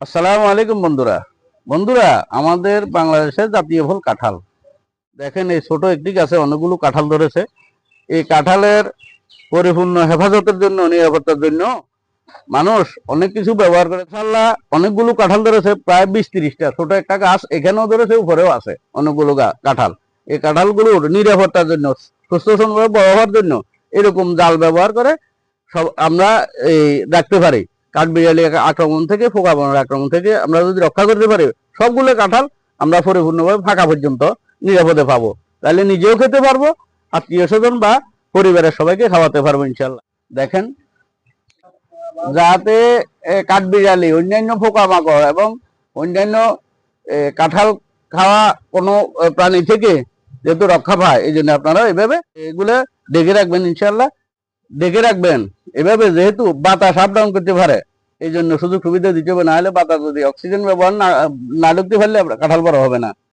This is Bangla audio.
আসসালামু আলাইকুম বন্ধুরা। বন্ধুরা, আমাদের বাংলাদেশের জাতীয় ফল কাঁঠাল। দেখেন, এই ছোট একটি গাছে অনেকগুলো কাঁঠাল ধরেছে। এই কাঁঠালের পরিপূর্ণ হেফাজতের জন্য, নিরাপত্তার জন্য মানুষ অনেক কিছু ব্যবহার করে। ইনশাআল্লাহ অনেকগুলো কাঁঠাল ধরেছে, প্রায় 20-30টা। ছোট একটা গাছ এখানেও ধরেছে, উপরেও আছে অনেকগুলো কাঁঠাল। এই কাঁঠালগুলোর নিরাপত্তার জন্য, সুস্থ সুন্দরভাবে বড় হওয়ার জন্য এরকম জাল ব্যবহার করে সব আমরা এই রাখতে পারি। কাঠবিড়ালি আক্রমণ থেকে, পোকা মাকড়ের আক্রমণ থেকে আমরা যদি রক্ষা করতে পারি, সবগুলো কাঁঠাল আমরা পরিপূর্ণভাবে ফাঁকা পর্যন্ত নিরাপদে পাবো। তাহলে নিজেও খেতে পারবো, আত্মীয় স্বজন বা পরিবারের সবাইকে খাওয়াতে পারবো ইনশাল্লাহ। দেখেন, যাতে কাঠবিড়ালি, অন্যান্য পোকামাকড় এবং অন্যান্য কাঁঠাল খাওয়া কোনো প্রাণী থেকে যেহেতু রক্ষা পায়, এই জন্য আপনারা এইভাবে এগুলো ডেকে রাখবেন ইনশাল্লাহ। ডেকে রাখবেন এভাবে, যেহেতু বাতাস আপ ডাউন করতে পারে, এই জন্য সুযোগ সুবিধা দিতে হবে। না হলে বাতাস যদি অক্সিজেন ব্যবহার না ঢুকতে পারলে কাঁঠাল বড় হবে না।